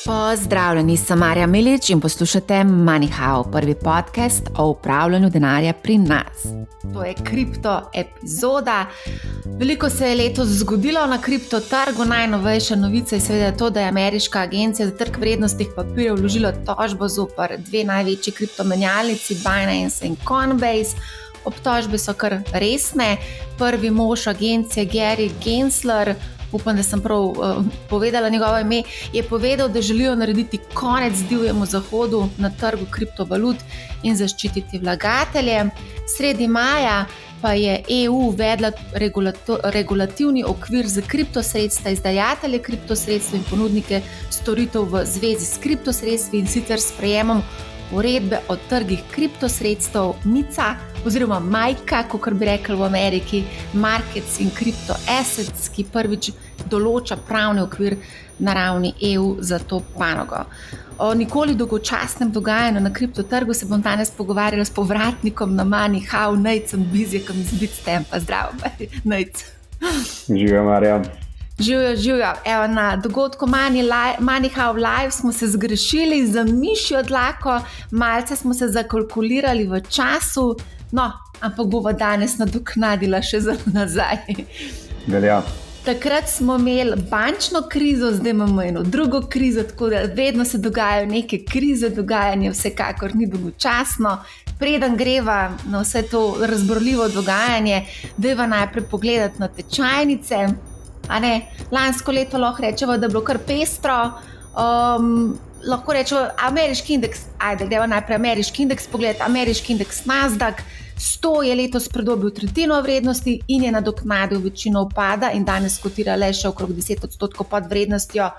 Pozdravljeni, sem Marja Milič in poslušate MoneyHow, prvi podcast o upravljanju denarja pri nas. To je kripto epizoda. Veliko se je letos zgodilo na kripto trgu. Najnovejša novica je seveda to, da je ameriška agencija za trg vrednostnih papirjev vložila tožbo zoper dve največji kriptomenjalnici, Binance in Coinbase. Obtožbe so kar resne. Prvi mož agencije Gary Gensler, upam, da sem prav povedala njegovo ime, je povedal, da želijo narediti konec divjemu zahodu na trgu kriptovalut in zaščititi vlagatelje. Sredi maja pa je EU uvedla regulativni okvir za kriptosredstva, izdajatelje kriptosredstv in ponudnike storitev v zvezi s kriptosredstvi, in sicer s sprejemom uredbe o trgih kriptosredstev MiCA oziroma MiCA, kakor bi rekli v Ameriki, Markets in Crypto Assets, ki prvič določa pravni okvir na ravni EU za to panogo. O nikoli dolgočasnem dogajanju na kriptotrgu se bom danes pogovarjala s povratnikom na MoneyHow, Nejcem Bizjakom iz Bitstampa. Zdravo, Nejc. Živijo, Marja. Živijo. Evo, na dogodku MoneyHow Live smo se zgrešili za mišjo dlako, malce smo se zakalkulirali v času, no, ampak bova danes nadoknadila še za nazaj. Velja. Takrat smo imeli bančno krizo, zdaj imamo eno drugo krizo, tako da vedno se dogajajo neke krize, dogajanje vsekakor ni dolgočasno. Preden greva na vse to razborljivo dogajanje, dajva najprej pogledati na tečajnice. Lansko leto lahko rečemo, da je bilo kar pestro. Lahko rečemo ameriški indeks, greva najprej ameriški indeks pogledati, ameriški indeks Nasdaq 100 je letos pridobil tretjino vrednosti in je nadoknadil večino upada in danes kotira le še okrog 10% pod vrednostjo,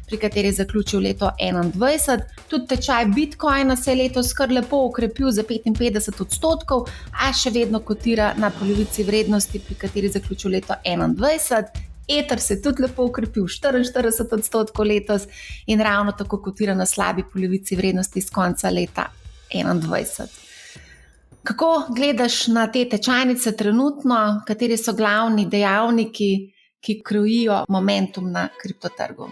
pri kateri je zaključil leto 2021. Tudi tečaj Bitcoina se je letos kar lepo okrepil za 55%, a še vedno kotira na polovici vrednosti, pri kateri je zaključil leto 2021. Ether se je tudi lepo ukrepil 44% letos in ravno tako kotira na slabi polovici vrednosti z konca leta 2021. Kako gledaš na te tečajnice trenutno? Kateri so glavni dejavniki, ki krojijo momentum na kriptotrgu?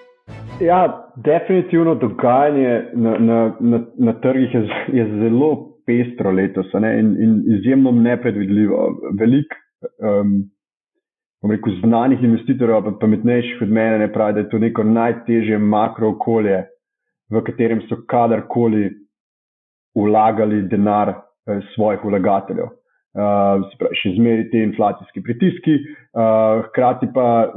Ja, definitivno dogajanje na trgih je zelo pestro letos, in izjemno nepredvidljivo. Veliko znanih investitorjev, pa pametnejših od mene, pravi, da je to neko najtežje makro okolje, v katerem so kadarkoli vlagali denar svojih vlagateljev. Še zmeri te inflacijski pritiski, hkrati pa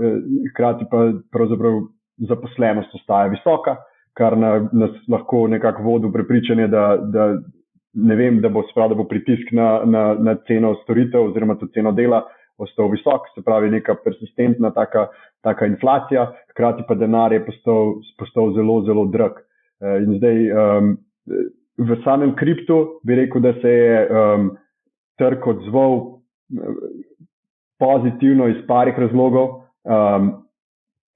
pravzaprav zaposlenost ostaja visoka, kar nas lahko nekako vodi v prepričanje, da bo pritisk na ceno storitev oziroma to ceno dela ostal visok, se pravi neka persistentna taka inflacija, hkrati pa denar je postal zelo, zelo drag. In zdaj v samem kriptu bi rekel, da se je trg odzval pozitivno iz parih razlogov.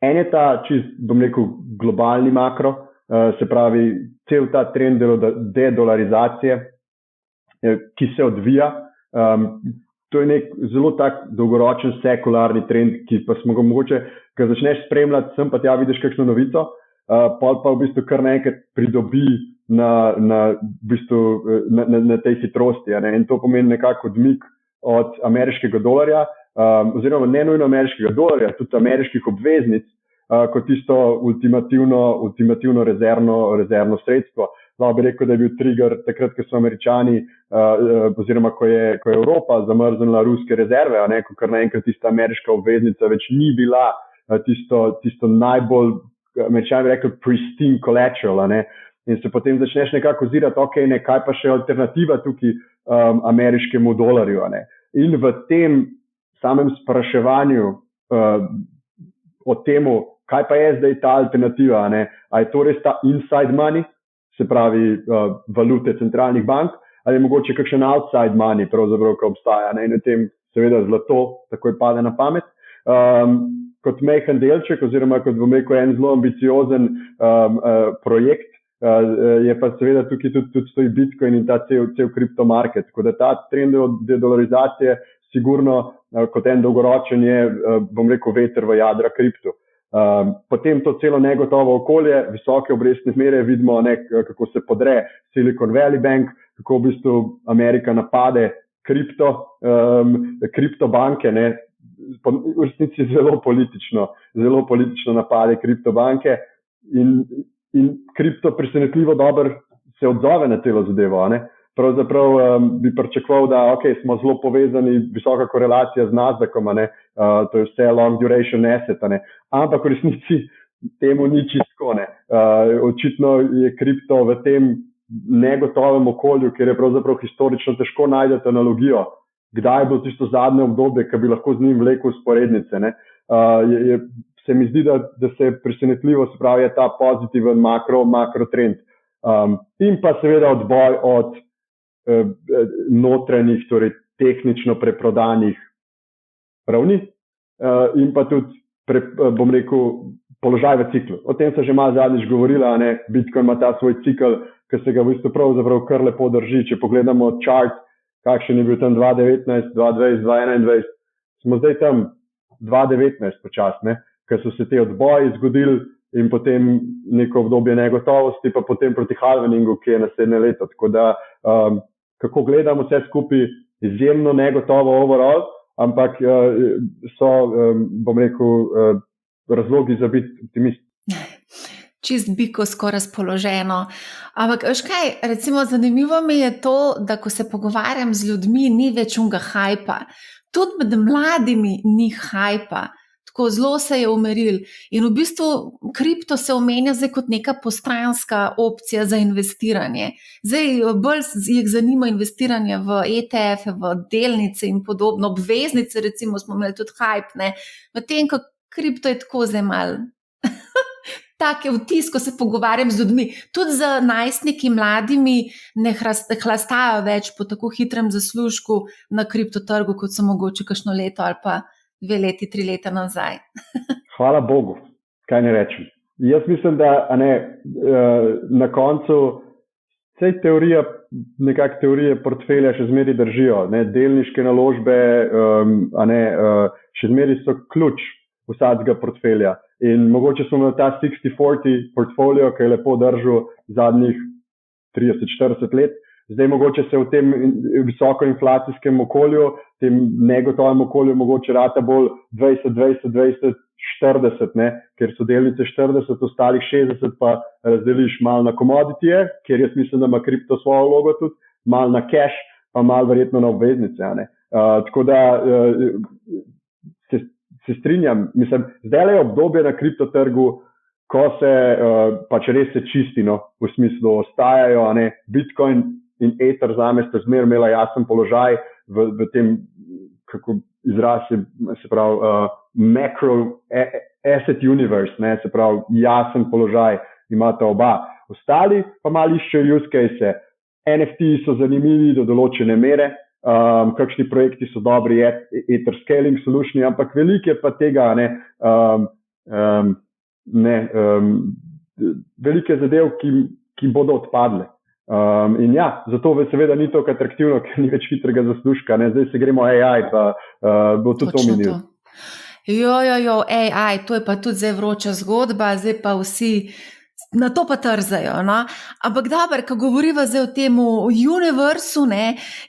En je ta globalni makro, se pravi cel ta trend dedolarizacije, ki se odvija. To je nek zelo tak dolgoročen sekularni trend, ki pa smo ga mogoče, ko začneš spremljati, sem pa tja vidiš kakšno novico, pol pa v bistvu kar naenkrat pridobi na tej hitrosti. In to pomeni nekako odmik od ameriškega dolarja, oziroma ne nujno ameriškega dolarja, tudi ameriških obveznic, kot tisto ultimativno rezervno sredstvo. Lahko bi rekel, da je bil trigger takrat, ko so Američani, oziroma ko je Evropa zamrznila ruske rezerve, ko kar naenkrat tista ameriška obveznica več ni bila tisto najbolj, Američani bi rekli, pristine collateral, in se potem začneš nekako ozirati, kaj pa še alternativa tukaj ameriškemu dolarju. In v tem samem spraševanju o temu, kaj pa je zdaj ta alternativa, a je to res ta inside money, se pravi valute centralnih bank, ali je mogoče kakšen outside money, pravzaprav, ko obstaja. In v tem seveda zlato takoj pade na pamet. Kot majhen delček, oziroma kot bom rekel, en zelo ambiciozen projekt, je pa seveda tukaj tudi stoji Bitcoin in ta cel kriptomarket. Tako da ta trend dedolarizacije sigurno kot en dolgoročen je, bom rekel, veter v jadra kriptu. Potem to celo negotovo okolje, visoke obrestne mere, vidimo, kako se podre Silicon Valley Bank, kako v bistvu Amerika napade kriptobanke, v resnici zelo politično napade kriptobanke in kripto presenetljivo dobro se odzove na celo zadevo. Pravzaprav bi pričakoval, da smo zelo povezani, visoka korelacija z Nasdaqom, to je vse long duration asset, ampak v resnici temu ni čisto. Očitno je kripto v tem negotovem okolju, kjer je pravzaprav historično težko najdete analogijo, kdaj je bilo tisto zadnje obdobje, ki bi lahko z njim vlekel usporednice. Se mi zdi, da se presenetljivo spravi ta pozitiven makro trend. In pa seveda odboj od notranjih, torej tehnično preprodanih ravni in pa tudi, bom rekel, položaj v ciklu. O tem se že malo zadnjič govorila, Bitcoin ima ta svoj cikl, ki se ga v bistvu pravzaprav kar lepo drži. Če pogledamo chart, kakšen je bil tam 2019, 2020, 2021, smo zdaj tam 2019 počasne, ker so se te odboji zgodili in potem neko obdobje negotovosti, pa potem proti halveningu, ki je naslednje leto. Tako da, kako gledamo vse skupaj, izjemno negotovo overall, ampak so, bom rekel, razlogi za biti optimist. Čist biko skoraj razpoloženo. Ampak, veš kaj, recimo zanimivo mi je to, da ko se pogovarjam z ljudmi, ni več unga hajpa. Tudi med mladimi ni hajpa. Tako zelo se je umiril. In v bistvu kripto se omenja zdaj kot neka postranska opcija za investiranje. Zdaj bolj jih zanima investiranje v ETF, v delnice in podobno. Obveznice recimo smo imeli tudi hype, medtem ko kripto je tako zdaj malo. Tak je vtis, ko se pogovarjam z ljudmi. Tudi za najstniki mladimi ne hlastajo več po tako hitrem zaslužku na kriptotrgu, kot so mogoče kakšno leto ali pa 2 leti, 3 leta nazaj. Hvala Bogu, kaj ne rečem. Jaz mislim, da na koncu vse teorije portfelja še zmeri držijo. Delniške naložbe še zmeri so ključ vsakega portfelja. In mogoče smo imeli ta 60-40 portfolio, ki je lepo držal zadnjih 30-40 let. Zdaj mogoče se v tem visokoinflacijskem okolju, tem negotovem okolju mogoče rata bolj 20-20-20-40, ker so delnice 40, ostalih 60 pa razdeliš malo na commodity, ker jaz mislim, da ima kripto svojo vlogo tudi, malo na cash, pa malo verjetno na obveznice. Tako da se strinjam, mislim, zdaj je obdobje na kriptotrgu, ko se pač res se čisti, v smislu ostajajo, Bitcoin in Ether zame sta zmer imela jasen položaj v tem, kako izraz se pravi, macro asset universe, se pravi, jasen položaj imata oba. Ostali pa malo iščejo use case. NFT so zanimivi do določene mere, kakšni projekti so dobri, Ether scaling solutioni, ampak veliko je pa tega, velike zadev, ki bodo odpadle. In ja, zato seveda ni tako atraktivno, ker ni več hitrega zaslužka. Zdaj se gremo AI, pa bo tudi to minil. AI, to je pa tudi zdaj vroča zgodba, zdaj pa vsi na to pa trzajo. Ampak dobro, ko govoriva zdaj o tem univerzu,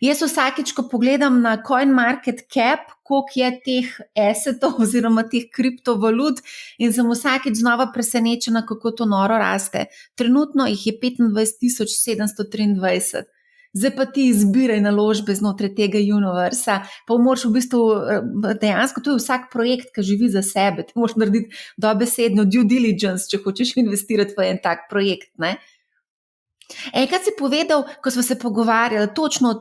jaz vsakič, ko pogledam na CoinMarketCap, koliko je teh assetov oziroma teh kriptovalut in sem vsakič znova presenečena, kako to noro raste. Trenutno jih je 25.723. Zdaj pa ti izbiraj naložbe znotraj tega univerza, pa moraš v bistvu, dejansko to je vsak projekt, ki živi za sebe, ti moraš narediti dobesedno due diligence, če hočeš investirati v en tak projekt, Kaj si povedal, ko smo se pogovarjali točno o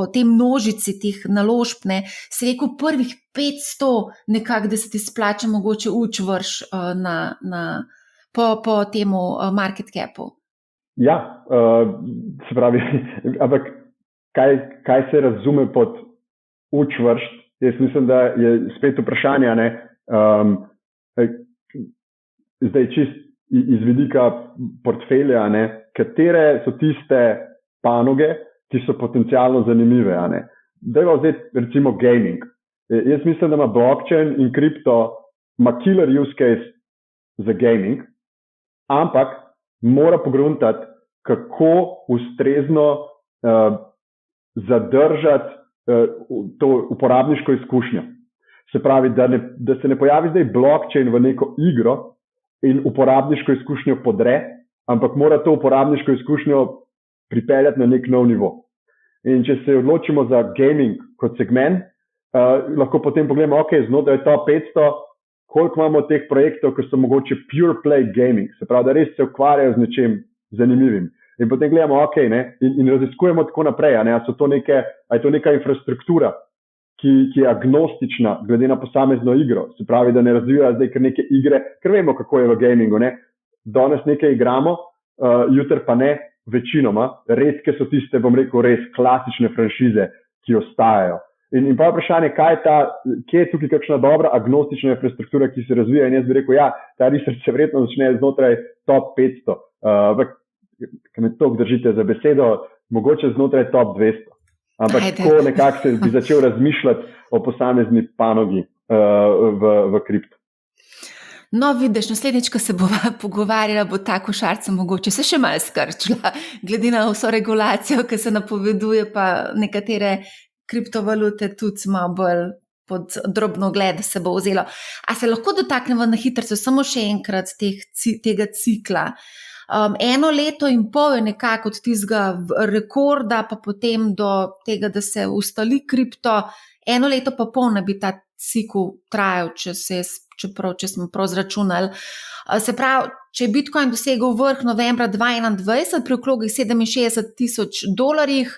tem množici teh naložb, si rekel prvih 500 nekako, da se ti splača mogoče vrš po temu market capu. Ja, se pravi, ampak kaj se razume pod vršt? Jaz mislim, da je spet vprašanje, zdaj čist iz vidika portfelja, katere so tiste panoge, ki so potencialno zanimive. Dajmo zdaj recimo gaming. Jaz mislim, da ima blockchain in kripto, ima killer use case za gaming, ampak mora pogruntati, kako ustrezno zadržati to uporabniško izkušnjo. Se pravi, da se ne pojavi zdaj blockchain v neko igro in uporabniško izkušnjo podre, ampak mora to uporabniško izkušnjo pripeljati na nek nov nivo. In če se odločimo za gaming kot segment, lahko potem pogledamo, ok, znotraj top 500, koliko imamo teh projektov, ki so mogoče pure play gaming, se pravi, da res se ukvarjajo z nečim zanimivim. In potem gledamo, ok, ne, in raziskujemo tako naprej, a je to neka infrastruktura, ki je agnostična glede na posamezno igro, se pravi, da ne razvijajo zdaj kar neke igre, ker vemo, kako je v gamingu, ne. Danes nekaj igramo, jutri pa ne, večinoma, redke so tiste, bom rekel, res klasične franšize, ki ostajajo. In pa vprašanje, kje je tukaj kakšna dobra agnostična infrastruktura, ki se razvija, in jaz bi rekel, ta research se verjetno začne znotraj top 500, ker me toliko držite za besedo, mogoče znotraj top 200. Ampak tako nekako se bi začel razmišljati o posamezni panogi v kriptu. No, vidiš, naslednjič, ko se bova pogovarjala, bo ta košarica mogoče se še malo skrčila, glede na vso regulacijo, ki se napoveduje, pa nekatere kriptovalute tudi malo bolj pod drobnogled se bo vzelo. A se lahko dotaknemo na hitrico samo še enkrat tega cikla? 1 leto in pol je nekako od tistega rekorda, pa potem do tega, da se ustali kripto, 1 leto pa pol ne bi ta cikl trajal, če smo prav zračunali. Se pravi, če je Bitcoin dosegel vrh novembra 2021 pri okrogih $67,000,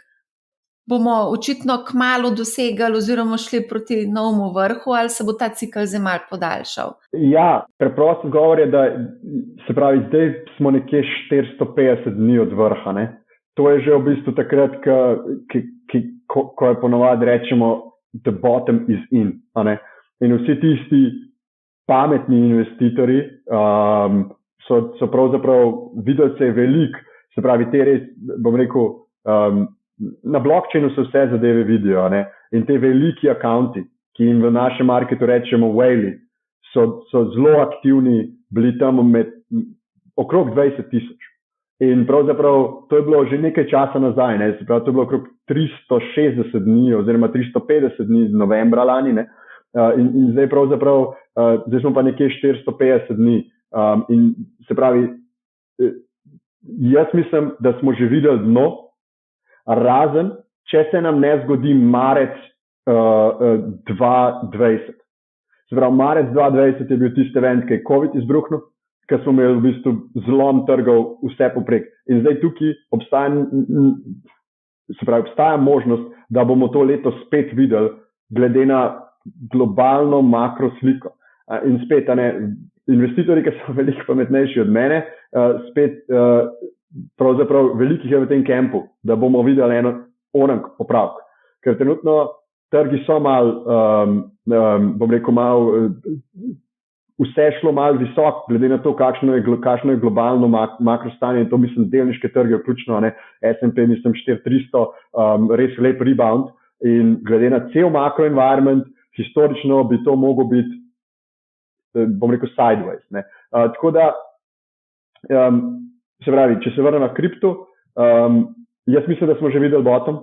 bomo očitno kmalu dosegali oziroma šli proti novemu vrhu, ali se bo ta cikl zdaj malo podaljšal? Ja, preprost odgovor je, da se pravi, zdaj smo nekje 450 dni od vrha. Ne? To je že v bistvu takrat, ko je ponovadi rečemo the bottom is in. In vsi tisti pametni investitorji so pravzaprav videli, se je veliko, se pravi, te res, bom rekel, na blockchainu se vse zadeve vidijo, ne? In te veliki akaunti, ki jim v našem marketu rečemo whale, so zelo aktivni, bili tam okrog 20,000. In pravzaprav to je bilo že nekaj časa nazaj, ne? Se pravi, to je bilo okrog 360 dni oziroma 350 dni z novembra lani, ne? In zdaj pravzaprav, zdaj smo pa nekje 450 dni. In se pravi, jaz mislim, da smo že videli dno, razen, če se nam ne zgodi marec 2020. Se pravi, marec 2020 je bil tisti event, ki je COVID izbruhnil, ker smo imeli v bistvu zlom trgov vse poprek. In zdaj tukaj obstaja možnost, da bomo to leto spet videli, glede na globalno makro sliko. In spet, investitorji, ki so veliko pametnejši od mene, spet pravzaprav velikih je v tem kampu, da bomo videli onak popravek. Ker trenutno trgi so bom rekel, vse šlo malo visok, glede na to, kakšno je globalno makrostanje, in to mislim delniške trge vključno, S&P mislim 400, res lep rebound, in glede na cel makro environment, historično bi to mogel biti, bom rekel, sideways. Tako da, se pravi, če se vrnem na kripto, jaz mislim, da smo že videli bottom,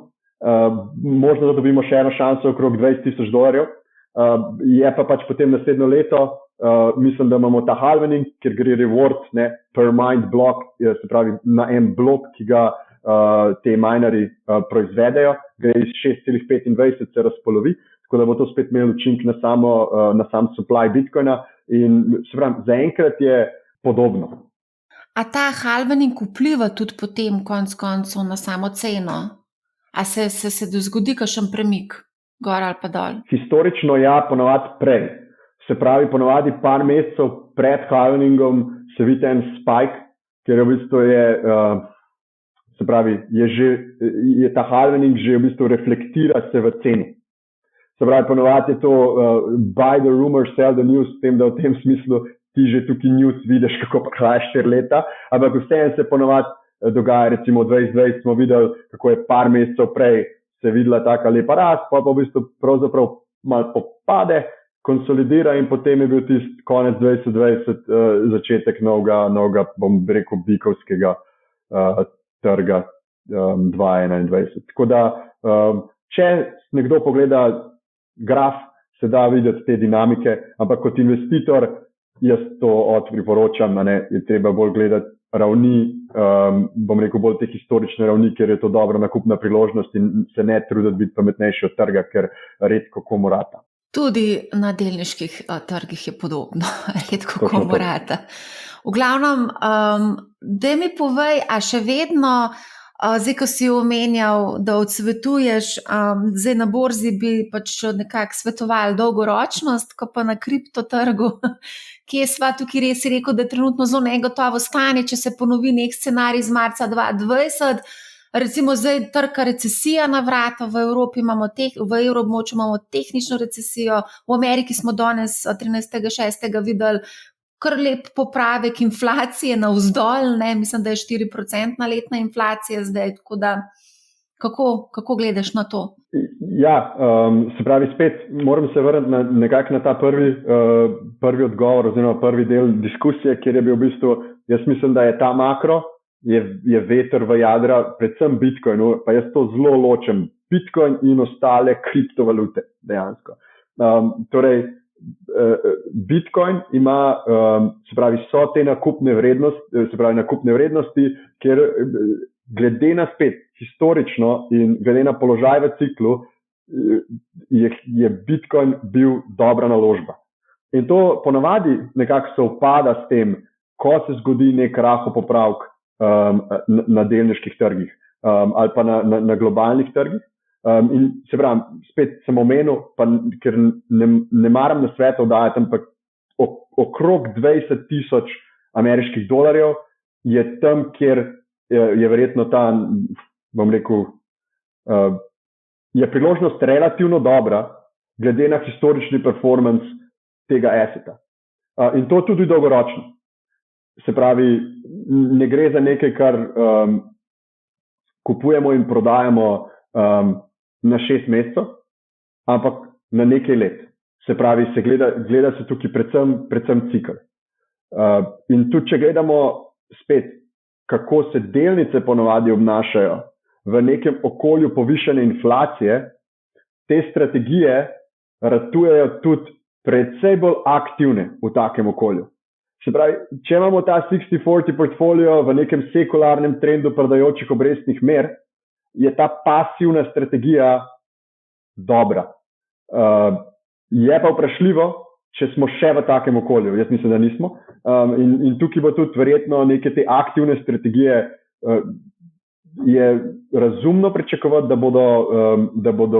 možno, da dobimo še eno šanso okrog $20,000, je pa pač potem naslednjo leto, mislim, da imamo ta halvening, ker gre reward per mined block, se pravi na en blok, ki ga te minerji proizvedejo, gre iz 6,25 se razpolovi, tako da bo to spet imelo učink na sam supply Bitcoina, in se pravi, zaenkrat je podobno. A ta halvening vpliva tudi potem konec koncev na samo ceno? A se zgodi kakšen premik, gor ali pa dol? Historično ja, ponovadi prej. Se pravi, ponovadi par mesecev pred halveningom se vidi en spike, ker v bistvu se pravi, je ta halvening že v bistvu reflektira se v ceni. Se pravi, ponovadi je to buy the rumor, sell the news, s tem, da v tem smislu ti že tukaj news vidiš, kako pa kraja 4 leta, ampak vseeno se ponovadi dogaja, recimo v 2020 smo videli, kako je par mesecev prej se videla taka lepa rast, pa v bistvu pravzaprav malo popade, konsolidira in potem je bil tisti konec 2020 začetek novega, bom rekel, bikovskega trga 2021. Tako da, če nekdo pogleda graf, se da videti te dinamike, ampak kot investitor jaz to priporočam, je treba bolj gledati ravni, bom rekel, bolj te historične ravni, ker je to dobra nakupna priložnost in se ne truditi biti pametnejši od trga, ker redko komu rata. Tudi na delniških trgih je podobno, redko komu rata. V glavnem, daj mi povej, a še vedno, zdaj, ko si omenjal, da odsvetuješ, zdaj na borzi bi pač nekako svetoval dolgoročnost, ko pa na kriptotrgu, kje sva tukaj res rekel, da je trenutno zelo negotovo stanje, če se ponovi nek scenarij iz marca 2020, recimo zdaj trka recesija na vrata, v Evropi imamo v evroobmočju imamo tehnično recesijo, v Ameriki smo danes 13.6. videli kar lep popravek inflacije navzdol, mislim, da je 4% letna inflacija zdaj, tako da kako gledaš na to? Ja, se pravi, spet moram se vrniti nekako na ta prvi odgovor oziroma prvi del diskusije, kjer je bil v bistvu, jaz mislim, da je ta makro, je veter v jadra, predvsem Bitcoin, pa jaz to zelo ločem, Bitcoin in ostale kriptovalute dejansko. Torej, Bitcoin ima, se pravi, so te nakupne vrednosti, ker glede na spet historično in glede na položaj v ciklu je Bitcoin bil dobra naložba. In to ponavadi nekako se upada s tem, ko se zgodi nek rahel popravek na delniških trgih ali pa na globalnih trgih. In se pravi, spet sem omenil, ker ne maram na svetov dajati, ampak okrog 20,000 ameriških dolarjev je tam, kjer je verjetno ta, bom rekel, je priložnost relativno dobra, glede na historični performance tega asseta. In to tudi dolgoročno. Se pravi, ne gre za nekaj, kar kupujemo in prodajamo na 6 mesecev, ampak na nekaj let. Se pravi, gleda se tukaj predvsem cikl. In tudi, če gledamo spet, kako se delnice ponavadi obnašajo v nekem okolju povišane inflacije, te strategije ratujejo tudi precej bolj aktivne v takem okolju. Se pravi, če imamo ta 60-40 portfolio v nekem sekularnem trendu padajočih obrestnih mer, je ta pasivna strategija dobra. Je pa vprašljivo, če smo še v takem okolju. Jaz mislim, da nismo. In tukaj bo tudi verjetno neke te aktivne strategije je razumno pričakovati, da bodo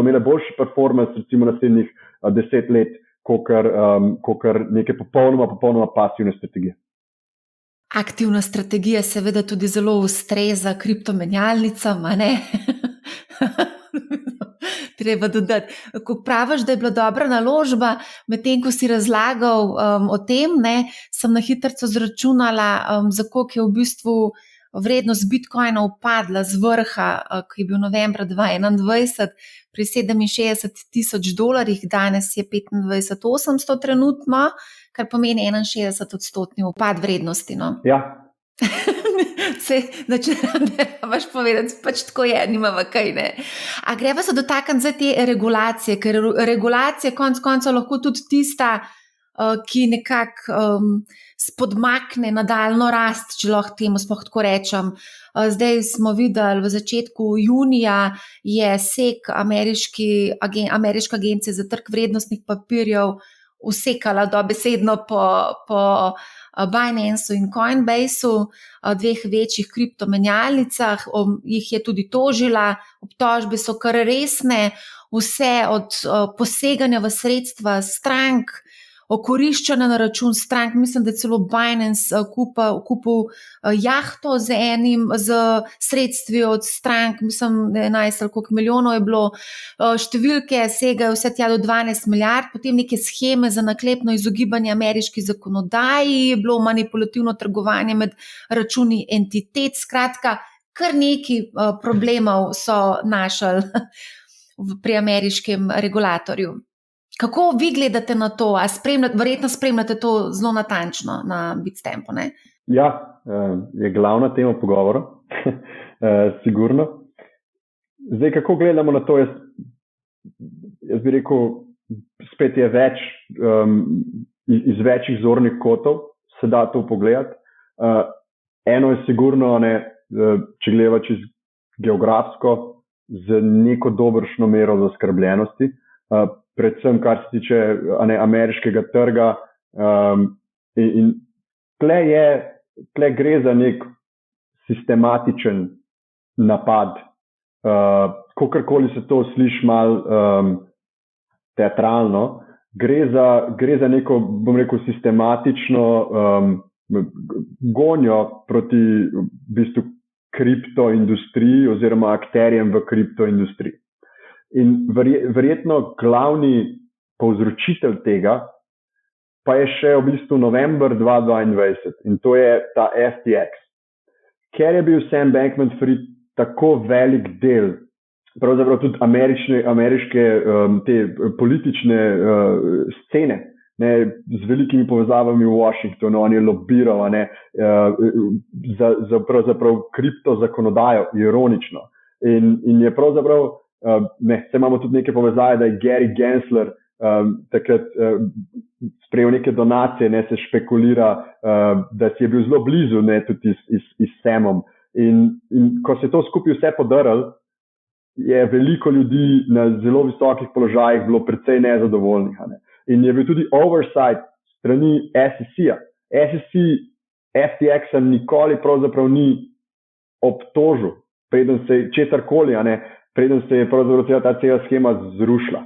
imele boljši performance recimo naslednjih 10 let, kakor neke popolnoma pasivne strategije. Aktivna strategija seveda tudi zelo ustreza kriptomenjalnicam, ne? Treba dodati. Ko praviš, da je bila dobra naložba, medtem ko si razlagal o tem, sem na hitrico zračunala, za koliko je v bistvu vrednost Bitcoina upadla z vrha, ki je bil novembra 2021 pri $67,000, danes je 25,800 trenutno, kar pomeni 61% upad vrednosti. No? Ja. Če ne rabiš povedati, pač tako je, nimamo kaj, ne. A greva se dotakniti za te regulacije, ker regulacija konec koncev lahko tudi tista, ki nekako spodmakne nadaljno rast, če lahko temu sploh tako rečem. Zdaj smo videli, v začetku junija je SEC, Ameriška agencija za trg vrednostnih papirjev, usekala dobesedno po Binance in Coinbase, dveh večjih kriptomenjalnicah, jih je tudi tožila, obtožbe so kar resne, vse od poseganja v sredstva strank, okoriščanja na račun strank, mislim, da je celo Binance kupil jahto z sredstvi od strank, mislim, 11 ali koliko milijonov je bilo, številke segajo vse tja do 12 milijard, potem neke sheme za naklepno izogibanje ameriški zakonodaji, je bilo manipulativno trgovanje med računi entitet, skratka, kar neki problemov so našli pri ameriškem regulatorju. Kako vi gledate na to? Verjetno spremljate to zelo natančno na Bitstampu, ne? Ja, je glavna tema pogovora, sigurno. Zdaj, kako gledamo na to, jaz bi rekel, spet je več, iz večjih zornih kotov se da to pogledati. Eno je sigurno, če gledamo čez geografsko, z neko dobršno mero zaskrbljenosti, predvsem kar se tiče ameriškega trga, in tle gre za nek sistematičen napad, kakorkoli se to sliši malo teatralno, gre za neko, bom rekel, sistematično gonjo proti v bistvu kriptoindustriji oziroma akterjem v kriptoindustriji. In verjetno glavni povzročitelj tega pa je še v bistvu november 2022 in to je ta FTX. Ker je bil Sam Bankman-Fried tako velik del, pravzaprav tudi ameriške te politične scene, z velikimi povezavami v Washingtonu, on je lobiral za pravzaprav kripto zakonodajo, ironično. In je pravzaprav, se imamo tudi neke povezave, da je Gary Gensler takrat sprejel neke donacije, se špekulira, da si je bil zelo blizu, tudi s Samom. In ko se to skupaj vse podarilo, je veliko ljudi na zelo visokih položajih bilo precej nezadovoljnih. In je bil tudi oversight strani SEC-a. SEC FTX-a nikoli pravzaprav ni obtožil, preden se je česarkoli, preden se je pravzaprav ta cela schema zrušila.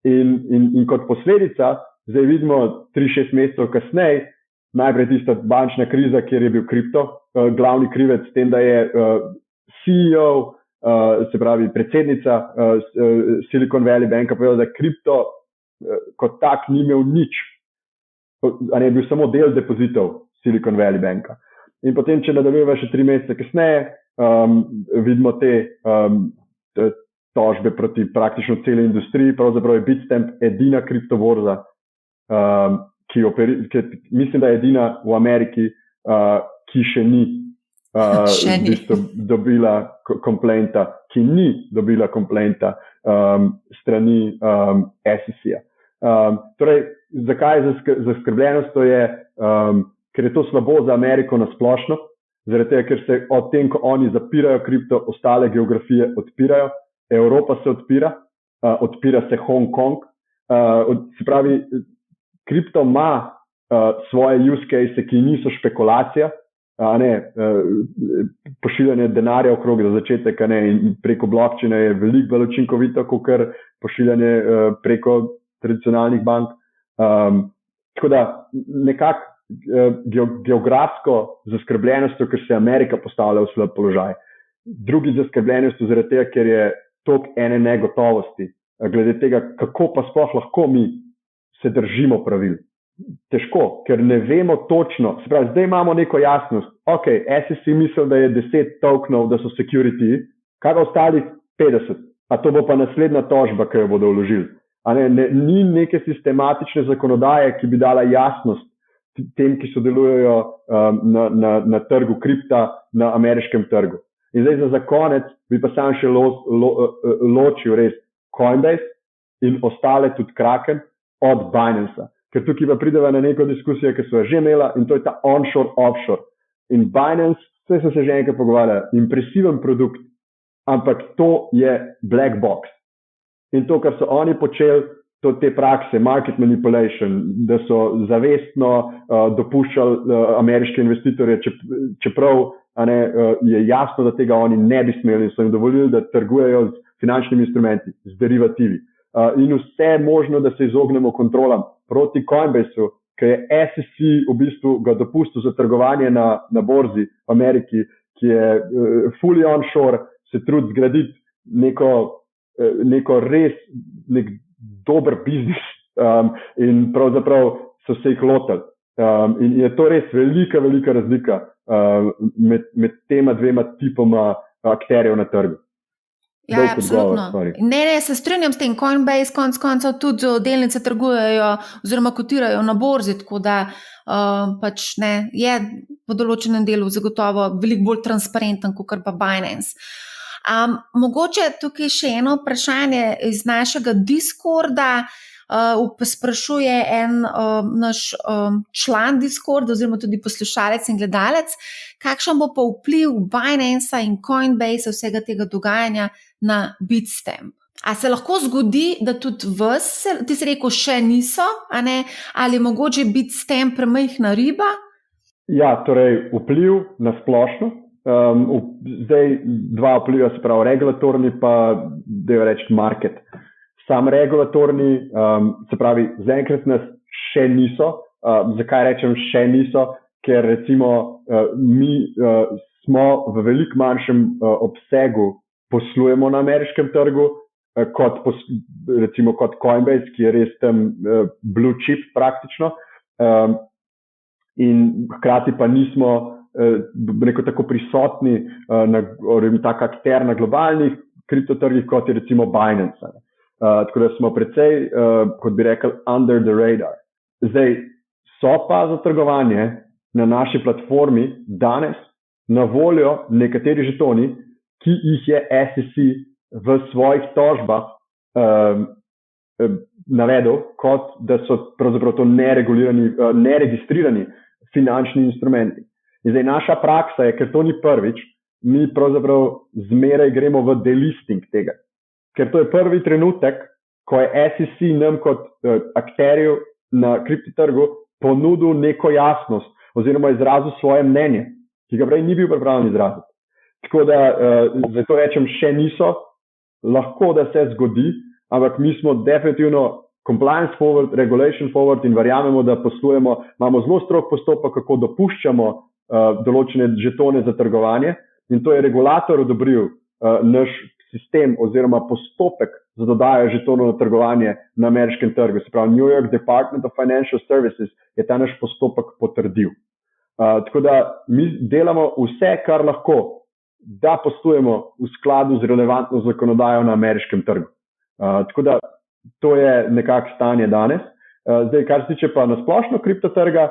In kot posledica, zdaj vidimo 3-6 mesecev kasneje, najprej tista bančna kriza, kjer je bil kripto glavni krivec, s tem, da je CEO, se pravi predsednica Silicon Valley Banka povedala, da kripto kot tak ni imel nič, je bil samo del depozitov Silicon Valley Banka. In potem, če nadaljujemo še 3 mesece kasneje, vidimo te tožbe proti praktično celi industriji, pravzaprav je Bitstamp edina kriptoborza, ki mislim, da je edina v Ameriki, ki še ni dobila komplenta, ki ni dobila komplenta strani SEC-a. Torej, zakaj je zaskrbljenost? To je, ker je to slabo za Ameriko nasplošno, zaradi tega, ker se od tem, ko oni zapirajo kripto, ostale geografije odpirajo, Evropa se odpira se Hong Kong, se pravi, kripto ima svoje use case, ki niso špekulacija, pošiljanje denarja okrog za začetek, in preko blockchaina je veliko bolj učinkovito, kot pošiljanje preko tradicionalnih bank. Tako da nekako geografsko zaskrbljenostjo, ker se Amerika postavlja v slab položaj. Drugi zaskrbljenostjo zaradi tega, ker je toliko ene negotovosti, glede tega, kako pa sploh lahko mi se držimo pravil. Težko, ker ne vemo točno, se pravi, zdaj imamo neko jasnost, SEC misli, da je 10 tokenov, da so security, kaj pa ostalih 50, a to bo pa naslednja tožba, ki jo bodo vložili. Ni neke sistematične zakonodaje, ki bi dala jasnost tem, ki sodelujejo na trgu kripta, na ameriškem trgu. In zdaj za konec bi pa sam še ločil res Coinbase in ostale tudi Kraken od Binance-a. Ker tukaj pa prideva na neko diskusijo, ki so jo že imela, in to je ta onshore, offshore. In Binance, vse so se že enkrat pogovarjali, impresiven produkt, ampak to je black box. In to, kar so oni počeli, to te prakse, market manipulation, da so zavestno dopuščali ameriške investitorje, čeprav je jasno, da tega oni ne bi smeli, so jim dovolili, da trgujejo z finančnimi instrumenti, z derivativi. In vse možno, da se izognemo kontrolam proti Coinbase-u, ki je SEC v bistvu ga dopustil za trgovanje na borzi v Ameriki, ki je fully onshore, se trudi zgraditi neko res nek dober biznis in pravzaprav so se jih lotili. In je to res velika razlika med tema dvema tipoma akterjev na trgu. Ja, absolutno. Ne, se strinjam s tem. Coinbase konec koncev tudi delnice trgujejo oziroma kotirajo na borzi, tako da pač ne, je v določenem delu zagotovo veliko bolj transparenten kot pa Binance. Mogoče tukaj še eno vprašanje iz našega Discorda. Sprašuje en naš član Discord oziroma tudi poslušalec in gledalec, kakšen bo pa vpliv Binance in Coinbase vsega tega dogajanja na Bitstamp. A se lahko zgodi, da tudi vas, ti si rekel, še niso, a ne? Ali mogoče Bitstamp premajhna riba? Ja, torej vpliv na splošno. Zdaj dva vpliva, se pravi regulatorni pa da reči market. Sam regulatorni, se pravi, zaenkrat nas še niso. Zakaj rečem še niso? Ker recimo mi smo v veliko manjšem obsegu poslujemo na ameriškem trgu, kot Coinbase, ki je res tam blue chip praktično. In hkrati pa nismo tako prisotni, tak akter na globalnih kriptotrgih, kot je recimo Binance. Tako da smo precej, kot bi rekel, under the radar. Zdaj, so pa za trgovanje na naši platformi danes na voljo nekateri žetoni, ki jih je SEC v svojih tožbah navedel, kot da so pravzaprav to neregistrirani finančni instrumenti. In zdaj naša praksa je, ker to ni prvič, mi pravzaprav zmeraj gremo v delisting tega. Ker to je prvi trenutek, ko je SEC nam kot akterju na kriptotrgu ponudil neko jasnost oziroma izrazil svoje mnenje, ki ga prej ni bil pripravljen izraziti. Tako da zato rečem, še niso, lahko da se zgodi, ampak mi smo definitivno compliance forward, regulation forward in verjamemo, da poslujemo, imamo zelo strog postopek, kako dopuščamo določene žetone za trgovanje in to je regulator odobril naš sistem oziroma postopek za dodajo žetonov na trgovanje na ameriškem trgu. Se pravi, New York Department of Financial Services je ta naš postopek potrdil. Tako da mi delamo vse, kar lahko, da poslujemo v skladu z relevantno zakonodajo na ameriškem trgu. Tako da to je nekako stanje danes. Zdaj, kar se tiče pa na splošno kriptotrga,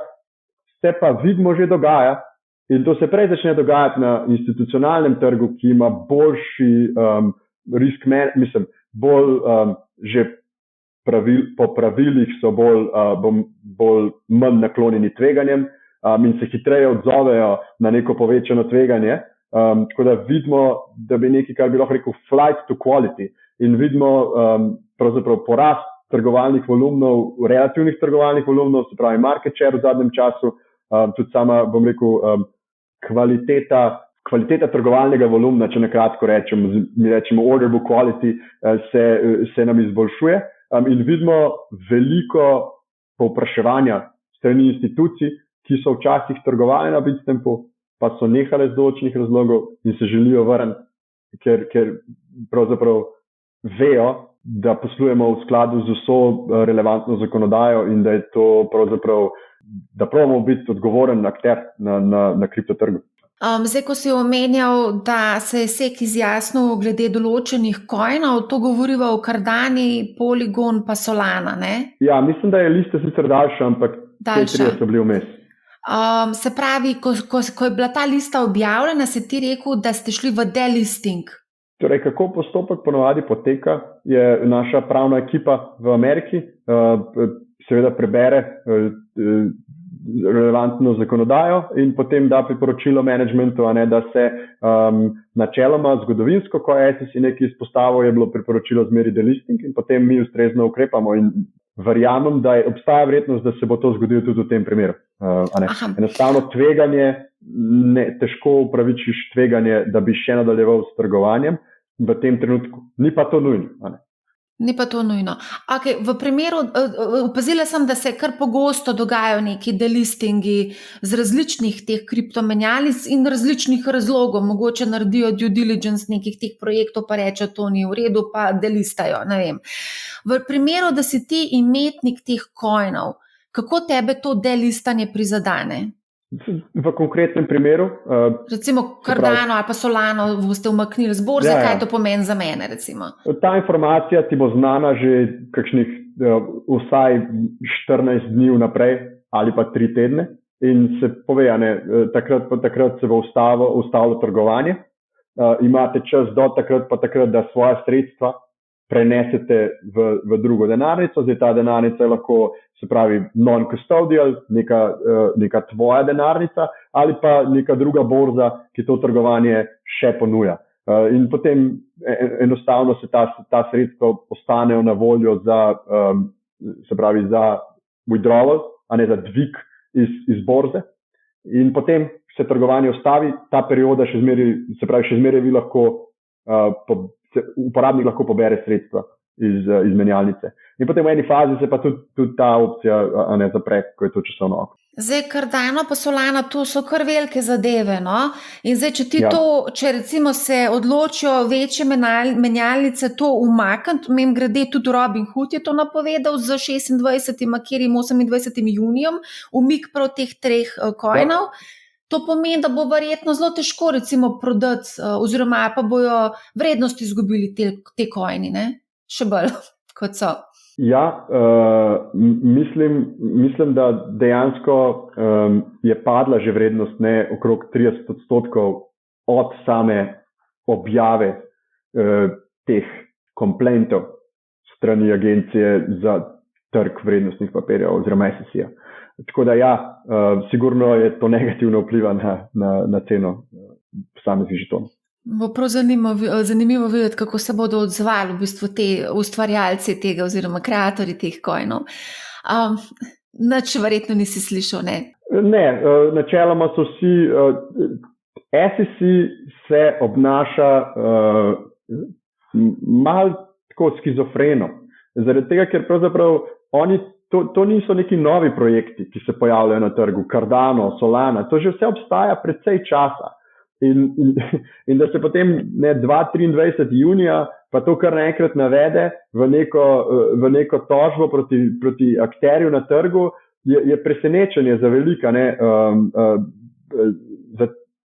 se pa vidimo že dogaja. In to se prej začne dogajati na institucionalnem trgu, ki ima boljši risk management, bolj že po pravilih so bolj manj naklonjeni tveganjem in se hitreje odzovejo na neko povečano tveganje. Tako da vidimo, da bi nekaj, kar bi lahko rekel flight to quality in vidimo pravzaprav porast trgovalnih volumnov, relativnih trgovalnih volumnov, se pravi market share v zadnjem času, tudi sama, bom rekel, kvaliteta trgovalnega volumna, če na kratko rečemo, mi rečemo order book quality, se nam izboljšuje in vidimo veliko povpraševanja strani institucij, ki so včasih trgovali na Bitstampu, pa so nehale z določenih razlogov in se želijo vrniti, ker pravzaprav vejo, da poslujemo v skladu z vso relevantno zakonodajo in da je to pravzaprav da probamo biti odgovoren akter na kriptotrgu. Zdaj, ko si omenjal, da se je SEC izjasnil glede določenih coinov, to govoriva o Cardani, Polygon pa Solana, ne? Ja, mislim, da je lista sicer daljša, ampak te trije so bili vmes. Se pravi, ko je bila ta lista objavljena, si ti rekel, da ste šli v delisting. Torej, kako postopek ponovadi poteka, je naša pravna ekipa v Ameriki, seveda prebere relevantno zakonodajo in potem da priporočilo managementu, da se načeloma zgodovinsko, ko je SEC nekaj izpostavil, je bilo priporočilo zmeri delisting in potem mi ustrezno ukrepamo in verjamem, da obstaja verjetnost, da se bo to zgodilo tudi v tem primeru. Enostavno tveganje, težko upravičiš tveganje, da bi še nadaljeval s trgovanjem v tem trenutku. Ni pa to nujno. Ni pa to nujno. Okay, v primeru, opazila sem, da se kar pogosto dogajajo neki delistingi z različnih teh kriptomenjalnic in različnih razlogov. Mogoče naredijo due diligence nekih teh projektov, pa rečejo, to ni v redu, pa delistajo, ne vem. V primeru, da si ti imetnik teh coinov, kako tebe to delistanje prizadene? V konkretnem primeru. Recimo Cardano ali pa Solano boste umaknili z borze, kaj to pomeni za mene? Recimo? Ta informacija ti bo znana že kakšnih vsaj 14 dni vnaprej ali pa 3 tedne in se pove, takrat se bo ustavilo trgovanje. Imate čas do takrat da svoja sredstva prenesete v drugo denarnico. Zdaj ta denarnica je lahko, se pravi, non-custodial, neka tvoja denarnica ali pa neka druga borza, ki to trgovanje še ponuja. In potem enostavno se ta sredstva ostanejo na voljo za, se pravi, za withdrawal, a ne za dvig iz borze. In potem se trgovanje ustavi, ta perioda še zmeraj vi lahko uporabnik lahko pobere sredstva iz menjalnice. In potem v eni fazi se pa tudi ta opcija zapre, ko je to časovno oko. Zdaj, Cardano pa Solana, to so kar velike zadeve, no? In zdaj, če recimo se odločijo večje menjalnice to umakniti, mimogrede tudi Robinhood je to napovedal z 26. katerim 28. junijem, umik prav teh 3 coinov. To pomeni, da bo verjetno zelo težko recimo prodati oziroma pa bojo vrednosti izgubili te coini, ne? Še bolj kot so. Ja, mislim, da dejansko je padla že vrednost okrog 30% od same objave teh komplentov strani agencije za trg vrednostnih papirjev oziroma SEC-ja. Tako da sigurno je to negativno vpliva na ceno posameznih žetonov. Bo prav zanimivo videti, kako se bodo odzvali v bistvu te ustvarjalci tega oziroma kreatorji teh coinov. Nič verjetno nisi slišal, ne? Ne, načeloma so vsi, SEC se obnaša malo tako skizofreno. Zaradi tega, ker pravzaprav oni to niso neki novi projekti, ki se pojavljajo na trgu, Cardano, Solana, to že vse obstaja precej časa. In da se potem 23. junija pa to kar naenkrat navede v neko tožbo proti akterju na trgu, je presenečenje za velika,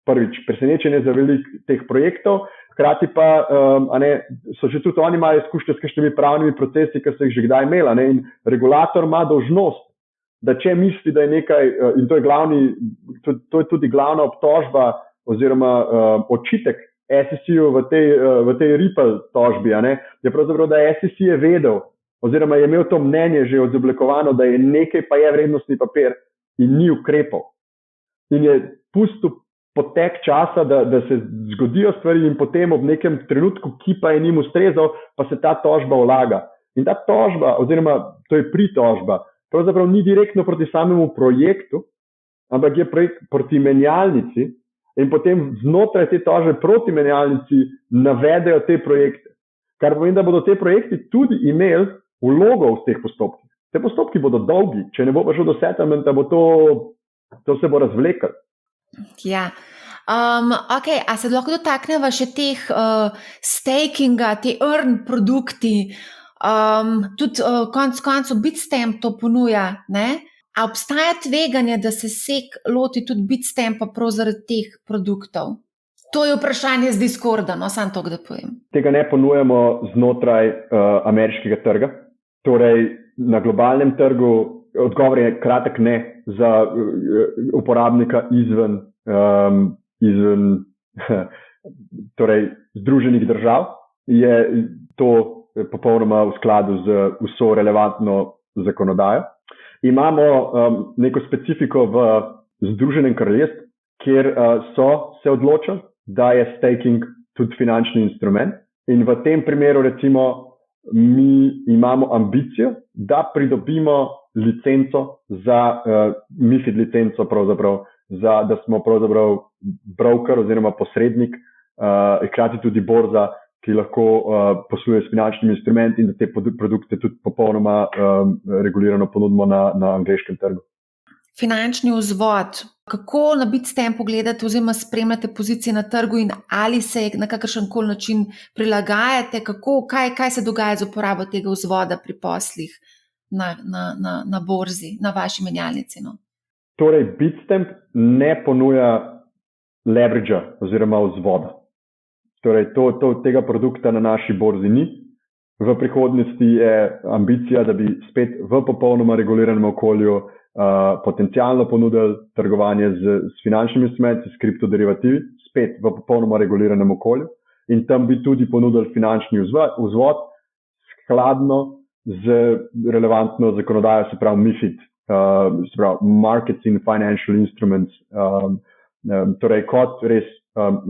prvič presenečenje za velik teh projektov, hkrati pa so že tudi oni imeli izkušnje s kakšnimi pravnimi procesi, ki so jih že kdaj imela. In regulator ima dolžnost, da če misli, da je nekaj, in to je tudi glavna obtožba oziroma očitek SEC-u v tej Ripple tožbi, je pravzaprav, da SEC je vedel oziroma je imel to mnenje že odoblikovano, da je nekaj pa je vrednostni papir in ni ukrepal. In je pustil potek časa, da se zgodijo stvari in potem ob nekem trenutku, ki pa je njim ustrezal, pa se ta tožba vlaga. In ta tožba, oziroma to je pritožba, pravzaprav ni direktno proti samemu projektu, ampak je proti menjalnici in potem znotraj te tožbe proti menjalnici navedejo te projekte. Kar pomeni, da bodo te projekti tudi imeli vlogo v teh postopkih. Te postopki bodo dolgi, če ne bo prišlo do settlementa, bo to se bo razvleklo. Ja. Okay, a se lahko dotakneva še teh stakinga, te earn produkti, tudi konec koncev Bitstamp to ponuja, ne? A obstaja tveganje, da se SEC loti tudi Bitstampa prav zaradi teh produktov? To je vprašanje z Discorda, no, samo to, da povem. Tega ne ponujamo znotraj ameriškega trga, torej na globalnem trgu. Odgovor je kratek ne za uporabnika izven torej Združenih držav. Je to popolnoma v skladu z vso relevantno zakonodajo. Imamo neko specifiko v Združenem kraljestvu, kjer so se odločili, da je staking tudi finančni instrument. In v tem primeru recimo mi imamo ambicijo, da pridobimo licenco za MiFID licenco pravzaprav, da smo pravzaprav broker oziroma posrednik, hkrati tudi borza, ki lahko posluje s finančnimi instrumenti in da te produkte tudi popolnoma regulirano ponudimo na angleškem trgu. Finančni vzvod, kako na Bitstampu gledate oziroma spremljate pozicije na trgu in ali se na kakršen koli način prilagajate, kaj se dogaja z uporabo tega vzvoda pri poslih na borzi, na vaši menjalnici? No? Torej, Bitstamp ne ponuja leveragea oziroma vzvoda. Torej, tega produkta na naši borzi ni. V prihodnosti je ambicija, da bi spet v popolnoma reguliranem okolju potencialno ponudili trgovanje z finančnimi instrumenti, s kriptoderivativi, spet v popolnoma reguliranem okolju. In tam bi tudi ponudili finančni vzvod skladno z relevantno zakonodajo, se pravi MiFID, se pravi Markets in Financial Instruments, torej kot res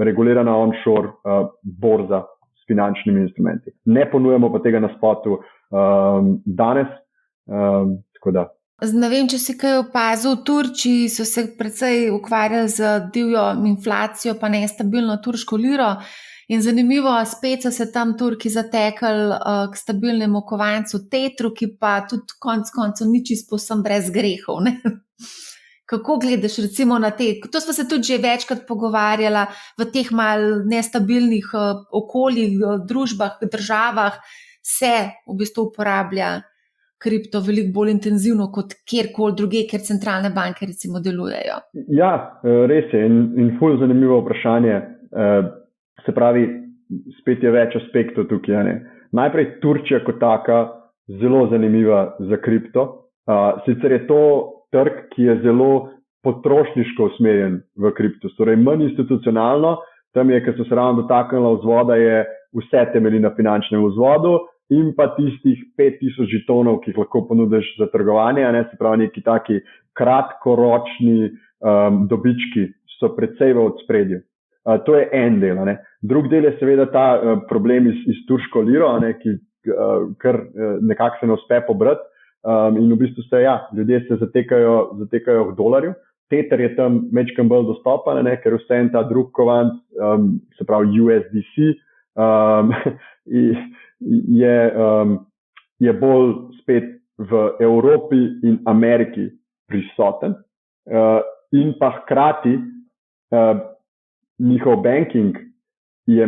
regulirana onshore borza s finančnimi instrumenti. Ne ponujamo pa tega na spotu danes, tako da. Ne vem, če si kaj opazil, v Turčiji so se precej ukvarjali z divjo inflacijo pa nestabilno turško liro in zanimivo, spet so se tam Turki zatekli k stabilnemu kovancu Tetru, ki pa tudi konec koncev ni čisto povsem brez grehov, ne? Kako gledaš recimo na te, to smo se tudi že večkrat pogovarjala, v teh mal nestabilnih okoljih, družbah, državah se v bistvu uporablja kripto veliko bolj intenzivno kot kjerkoli druge, ker centralne banke recimo delujejo. Ja, res je in ful zanimivo vprašanje. Se pravi, spet je več aspektov tukaj. Ne? Najprej Turčija kot taka zelo zanimiva za kripto. Sicer je to trg, ki je zelo potrošniško usmerjen v kripto, torej manj institucionalno. Tam je, ker so se ravno dotaknila vzvoda, je vse temelji na finančnem vzvodu in pa tistih 5000 žetonov, ki jih lahko ponudiš za trgovanje, ne? Se pravi, neki taki kratkoročni dobički so precej v ospredju. To je en del. Ne? Drug del je seveda ta problem iz turško liro, ne? Ki kar nekako se ne uspe pobrati. In v bistvu ljudje se zatekajo k dolarju. Tether je tam mečkam bolj dostopen, ne? Ker vse en ta drug kovanc, se pravi USDC, je bolj spet v Evropi in Ameriki prisoten. In pa hkrati njihov banking je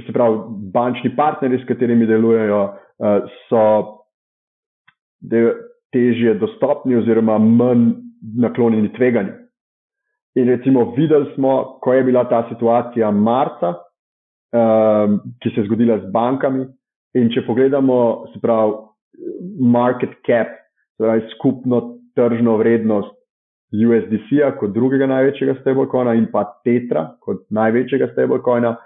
se pravi bančni partnerji, s katerimi delujejo, so težje dostopni oziroma manj naklonjeni tveganju. In recimo videli smo, ko je bila ta situacija marca, ki se je zgodila z bankami, in če pogledamo, se pravi market cap, torej skupno tržno vrednost USDC-a kot drugega največjega stablecoina in pa Tetra kot največjega stablecoina,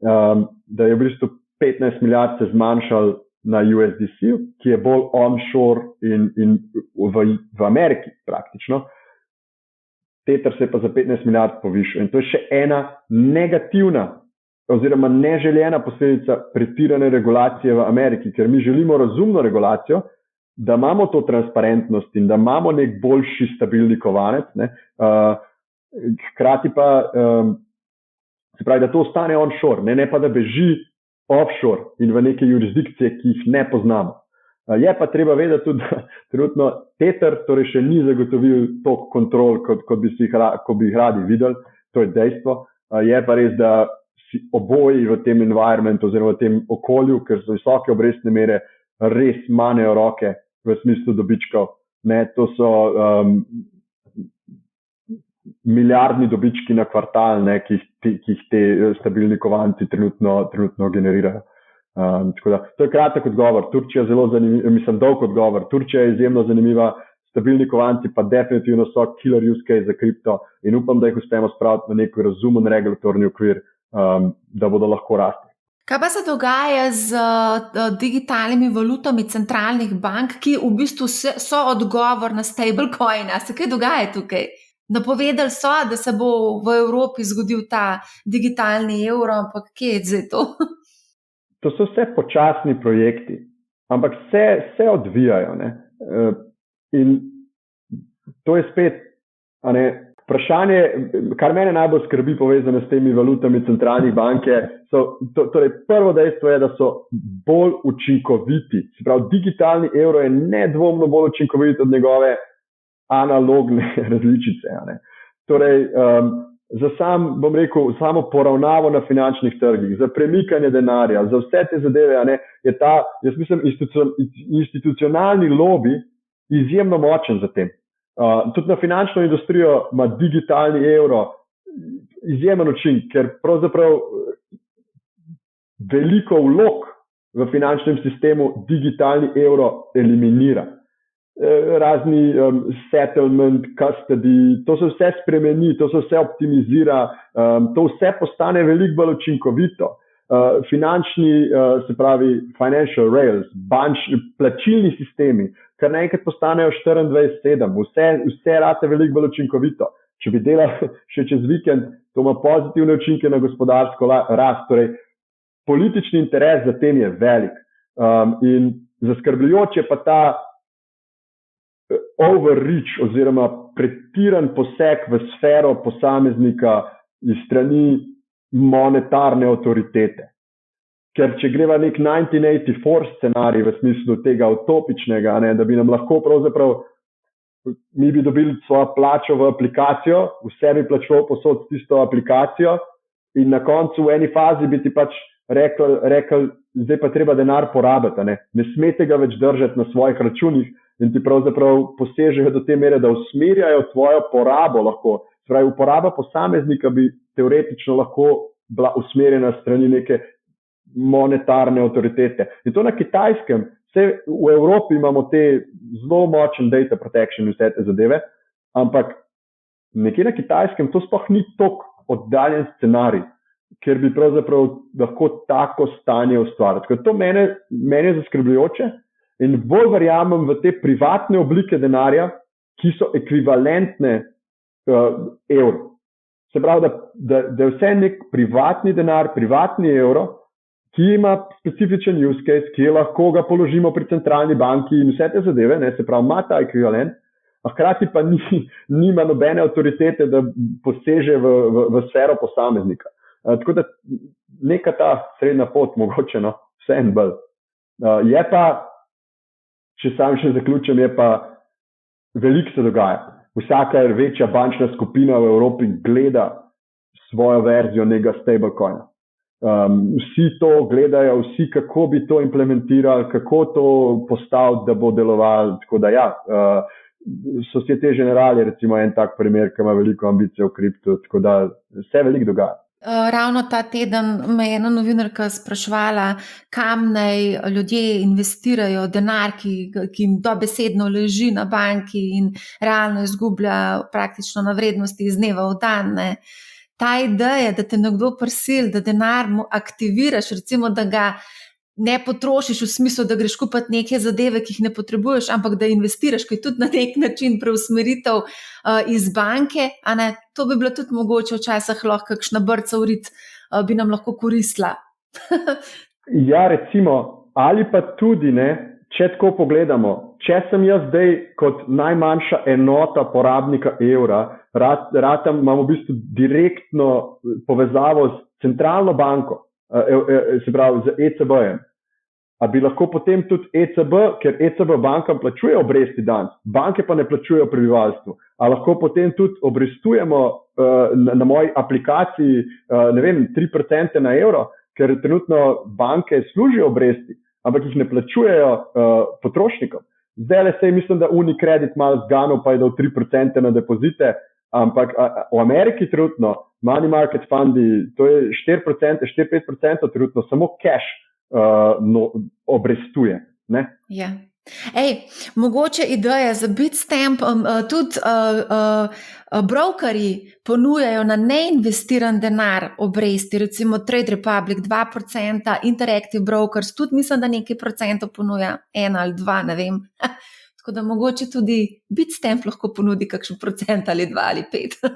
da je v bistvu 15 milijard se zmanjšal na USDC, ki je bolj onshore in v Ameriki praktično. Tether se je pa za 15 milijard povišal. In to je še ena negativna oziroma neželjena posledica pretirane regulacije v Ameriki, ker mi želimo razumno regulacijo, da imamo to transparentnost in da imamo nek boljši stabilni kovanec, ne? Hkrati pa se pravi, da to ostane onshore, ne pa da beži offshore in v neke jurisdikcije, ki jih ne poznamo. Je pa treba vedeti tudi, da trenutno Tether torej še ni zagotovil toliko kontrol, kot bi jih radi videli, to je dejstvo. Je pa res, da si oboji v tem environmentu oziroma v tem okolju, ker so visoke obrestne mere, res manejo roke v smislu dobičkov. Ne, to so milijardni dobički na kvartal, ne, ki jih te stabilni kovanci trenutno generirajo. Tako da, to je kratek odgovor. Turčija je zelo zanimiva, mislim, dolg odgovor. Turčija je izjemno zanimiva, stabilni kovanci pa definitivno so killer use case za kripto in upam, da jih uspemo spraviti v nek razumen regulatorni okvir, da bodo lahko rasli. Kaj pa se dogaja z digitalnimi valutami centralnih bank, ki v bistvu so odgovor na stablecoina? Se kaj dogaja tukaj? Napovedali so, da se bo v Evropi zgodil ta digitalni evro, ampak kje je zdaj to? To so vse počasni projekti, ampak se odvijajo. Ne? In to je spet vprašanje, kar mene najbolj skrbi povezane s temi valutami centralnih banke. Torej, prvo dejstvo je, da so bolj učinkoviti. Se pravi, digitalni evro je nedvomno bolj učinkovit od njegove analogne različice. Torej, za samo poravnavo na finančnih trgih, za premikanje denarja, za vse te zadeve, je ta, jaz mislim, institucionalni lobby izjemno močen za tem. Tudi na finančno industrijo ima digitalni evro izjemen učinek, ker pravzaprav veliko vlog v finančnem sistemu digitalni evro eliminira. Razni settlement, custody, to se vse spremeni, to se vse optimizira, to vse postane veliko bolj učinkovito. Finančni, se pravi financial rails, plačilni sistemi, kar naenkrat postanejo 24/7, vse rate veliko bolj učinkovito. Če bi delali še čez vikend, to ima pozitivne učinke na gospodarsko rast. Torej, politični interes za tem je velik. In zaskrbljujoč je pa ta overreach oziroma pretiran poseg v sfero posameznika iz strani monetarne avtoritete. Ker če greva nek 1984 scenarij v smislu tega utopičnega, ne, da bi nam lahko pravzaprav mi bi dobili svojo plačo v aplikacijo, vse bi plačal posod s tisto aplikacijo in na koncu v eni fazi bi ti pač rekel, zdaj pa treba denar porabiti, ne smete ga več držati na svojih računih in ti pravzaprav posežejo do te mere, da usmerjajo tvojo porabo lahko. Spravi, uporaba posameznika bi teoretično lahko bila usmerjena strani neke monetarne avtoritete. In to na Kitajskem, vse v Evropi imamo te zelo močen data protection in vse te zadeve, ampak nekje na Kitajskem to sploh ni toliko oddaljen scenarij, ker bi pravzaprav lahko tako stanje ustvariti. Tako to mene je zaskrbljujoče in bolj verjamem v te privatne oblike denarja, ki so ekvivalentne evru. Se pravi, da je vse nek privatni denar, privatni evro, ki ima specifičen use case, ki lahko ga položimo pri centralni banki in vse te zadeve, se pravi, ima ta ekvivalent, a hkrati pa nima nobene avtoritete, da poseže v sfero posameznika. Tako da neka ta srednja pot mogoče, vse en bolj. Je pa, če sam še zaključim, je pa veliko se dogaja. Vsaka večja bančna skupina v Evropi gleda svojo verzijo nekega stablecoina. Vsi to gledajo, vsi kako bi to implementirali, kako to postaviti, da bo delovalo. Tako da ja, Societe Generale je recimo en tak primer, ki ima veliko ambicije v kriptu, tako da se veliko dogaja. Ravno ta teden me je ena novinarka spraševala, kam naj ljudje investirajo denar, ki jim dobesedno leži na banki in realno izgublja praktično na vrednosti iz dneva v dan. Ta ideja, da te nekdo prisili, da denar mu aktiviraš, recimo, da ga ne potrošiš v smislu, da greš kupiti neke zadeve, ki jih ne potrebuješ, ampak da investiraš, ki je tudi na nek način preusmeritev iz banke, to bi bilo tudi mogoče včasih lahko kakšna brca v rit, bi nam lahko koristila. Ja, recimo, ali pa tudi, če tako pogledamo, če sem jaz zdaj kot najmanjša enota porabnika evra, imam v bistvu direktno povezavo s centralno banko, se pravi z ECB-jem. A bi lahko potem tudi ECB, ker ECB bankam plačuje obresti danes, banke pa ne plačujejo prebivalstvu. A lahko potem tudi obrestujemo na moji aplikaciji, 3% na evro, ker trenutno banke služijo obresti, ampak jih ne plačujejo potrošnikom. Zdaj le se mislim, da Unicredit malo zganil, pa je dal 3% na depozite, ampak v Ameriki trenutno money market fundi, to je 4%, 4-5% trenutno samo cash obrestuje. Ja. Mogoče ideja za Bitstamp, tudi brokerji ponujajo na neinvestiran denar obresti, recimo Trade Republic 2%, Interactive Brokers tudi mislim, da nekaj procentov ponuja, 1 ali 2, ne vem. Tako da mogoče tudi Bitstamp lahko ponudi kakšen procent ali 2 ali 5.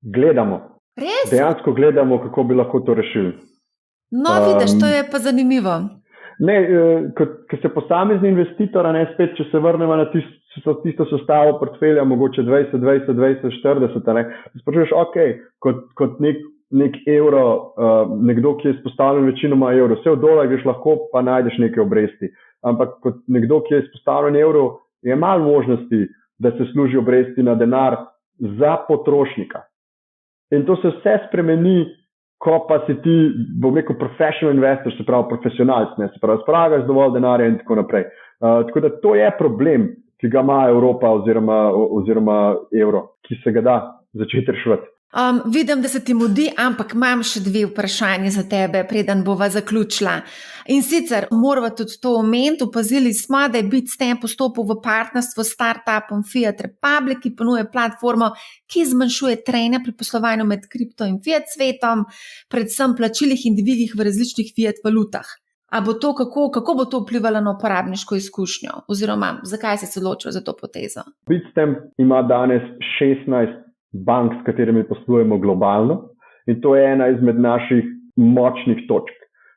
Gledamo. Res? Dejansko gledamo, kako bi lahko to rešili. No, vidiš, to je pa zanimivo. Ne, ko se posamezni investitor, spet, če se vrnemo na tisto sestavo portfelja, mogoče 20-20-20-40, sprašuješ, kot nek evro, nekdo, ki je izpostavljen večinoma evro, vse v dolar greš lahko, pa najdeš neke obresti. Ampak kot nekdo, ki je izpostavljen evro, je malo možnosti, da se služi obresti na denar za potrošnika. In to se vse spremeni, ko pa si ti, bom rekel, professional investor, se pravi profesionalc, se pravi, spragaš dovolj denarja in tako naprej. Tako da to je problem, ki ga ima Evropa oziroma evro, ki se ga da začeti reševati. Vidim, da se ti mudi, ampak imam še 2 vprašanje za tebe, preden bova zaključila. In sicer moramo tudi to omeniti. Opazili smo, da je Bitstamp vstopil v partnerstvo s startupom Fiat Republic, ki ponuja platformo, ki zmanjšuje trenja pri poslovanju med kripto in fiat svetom, predvsem plačilih in dvigih v različnih fiat valutah. A bo to, kako bo to vplivalo na uporabniško izkušnjo? Oziroma, zakaj si se odločil za to potezo? Bitstamp ima danes 16 bank, s katerimi poslujemo globalno, in to je ena izmed naših močnih točk.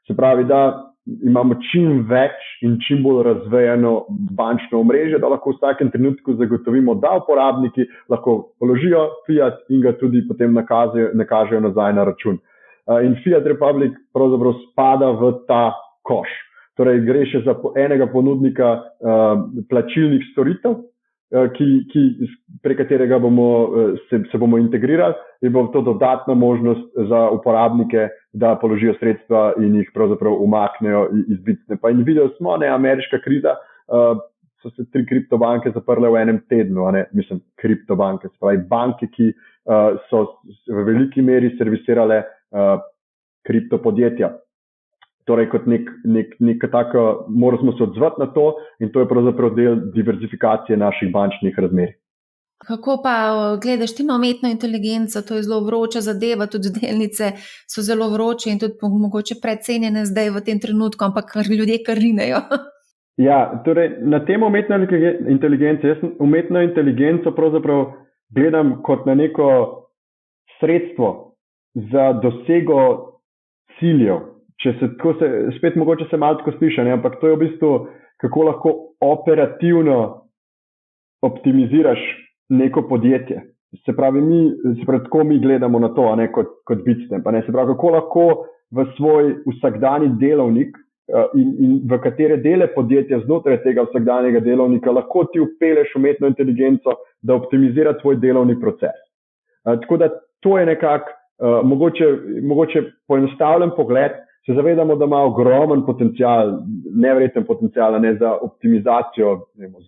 Se pravi, da imamo čim več in čim bolj razvejeno bančno omrežje, da lahko v vsakem trenutku zagotovimo, da uporabniki lahko položijo fiat in ga tudi potem nakažejo nazaj na račun. In Fiat Republic pravzaprav spada v ta koš. Torej gre še za enega ponudnika plačilnih storitev, prek katerega se bomo integrirali in bo to dodatna možnost za uporabnike, da položijo sredstva in jih pravzaprav umaknejo iz Bitstampa. In videli smo, ameriška kriza, so se 3 kriptobanke zaprle v enem tednu, kriptobanke, se pravi banke, ki so v veliki meri servisirale kriptopodjetja. Torej, kot neka taka, moramo se odzvati na to in to je pravzaprav del diverzifikacije naših bančnih razmerij. Kako pa gledaš ti na umetno inteligenco? To je zelo vroča zadeva, tudi delnice so zelo vroče in tudi mogoče precenjene zdaj v tem trenutku, ampak ljudje kar rinejo. Ja, torej na temo umetne inteligence, jaz umetno inteligenco pravzaprav gledam kot na neko sredstvo za dosego ciljev. Spet mogoče se malo tako sliši, ampak to je v bistvu, kako lahko operativno optimiziraš neko podjetje. Se pravi, tako mi gledamo na to, kot Bitstamp. Se pravi, kako lahko v svoj vsakdanji delovnik in v katere dele podjetja znotraj tega vsakdanjega delovnika lahko ti vpelješ umetno inteligenco, da optimizira tvoj delovni proces. Tako da to je nekako, mogoče poenostavljen pogled. Se zavedamo, da ima ogromen potencial, neverjeten potencial za optimizacijo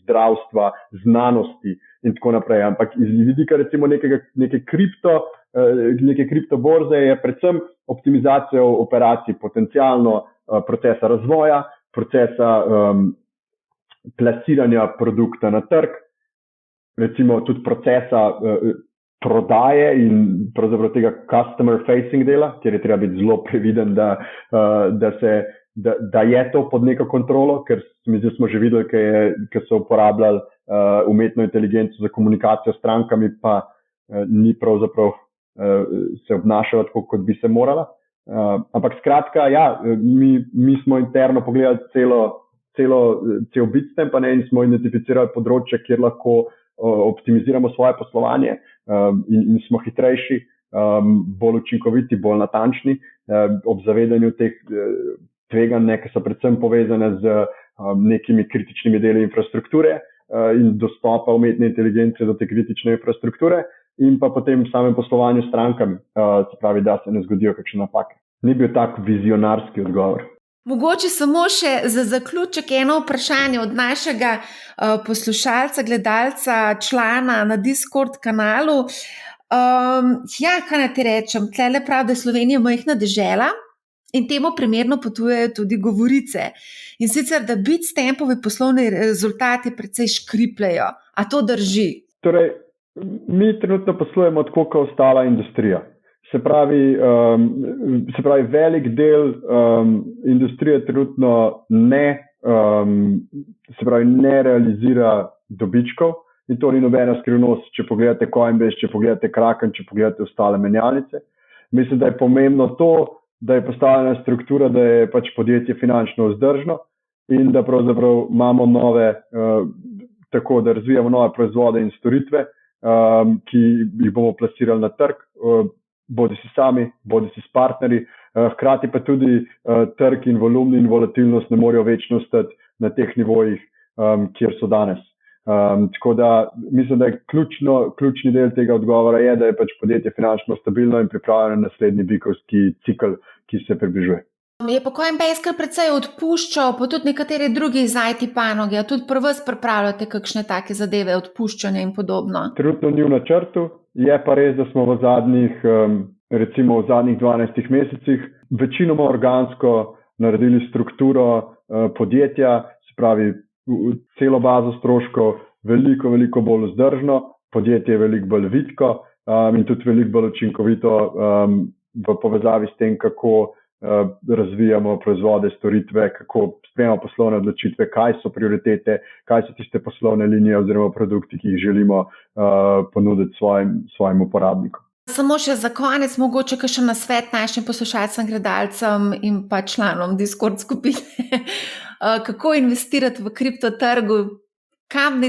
zdravstva, znanosti in tako naprej. Ampak iz vidika recimo neke kriptoborze je predvsem optimizacija operacij, potencialno procesa razvoja, procesa plasiranja produkta na trg, recimo tudi procesa prodaje in pravzaprav tega customer facing dela, kjer je treba biti zelo previden, da je to pod neko kontrolo, ker smo že videli, ker so uporabljali umetno inteligenco za komunikacijo s strankami, pa ni pravzaprav se obnašala tako, kot bi se morala. Ampak skratka, ja, mi smo interno pogledali cel Bitstamp in smo identificirali področje, kjer lahko optimiziramo svoje poslovanje in smo hitrejši, bolj učinkoviti, bolj natančni, ob zavedanju teh tveganj, ki so predvsem povezane z nekimi kritičnimi deli infrastrukture in dostopa umetne inteligence do te kritične infrastrukture in pa potem v samem poslovanju s strankami, se pravi, da se ne zgodijo kakšne napake. Ni bil tak vizionarski odgovor. Mogoče samo še za zaključek eno vprašanje od našega poslušalca, gledalca, člana na Discord kanalu. Kaj naj ti rečem, tlele pravi, da je Slovenija majhna dežela in temu primerno potujejo tudi govorice. In sicer, da Bitstampovi poslovni rezultati precej škripljajo. A to drži? Torej, mi trenutno poslujemo tako kot ostala industrija. Se pravi, velik del industrije trenutno ne realizira dobičkov in to ni nobena skrivnost, če pogledate Coinbase, če pogledate Kraken, če pogledate ostale menjalnice. Mislim, da je pomembno to, da je postavljena struktura, da je pač podjetje finančno vzdržno in da pravzaprav imamo tako da razvijamo nove proizvode in storitve, ki jih bomo plasirali na trg, bodi si sami, bodi si s partnerji, hkrati pa tudi trg in volumni in volatilnost ne morejo večno ostati na teh nivojih, kjer so danes. Tako da mislim, da je ključni del tega odgovora je, da je pač podjetje finančno stabilno in pripravljeno na naslednji bikovski cikl, ki se približuje. Je pa Coinbase kar precej odpuščal, pa tudi nekateri drugi iz IT panoge, tudi pri vas pripravljate kakšne take zadeve, odpuščanje in podobno? Trenutno ni v načrtu, je pa res, da smo v zadnjih 12 mesecih večinoma organsko naredili strukturo podjetja, se pravi celo bazo stroškov, veliko bolj vzdržno, podjetje je veliko bolj vitko in tudi veliko bolj učinkovito v povezavi s tem, kako razvijamo proizvode, storitve, kako sprejemamo poslovne odločitve, kaj so prioritete, kaj so tiste poslovne linije oziroma produkti, ki jih želimo ponuditi svojim uporabnikom. Samo še za konec, mogoče kakšen nasvet našim poslušalcem, gledalcem in pa članom Discord skupine. Kako investirati v kriptotrgu? Kam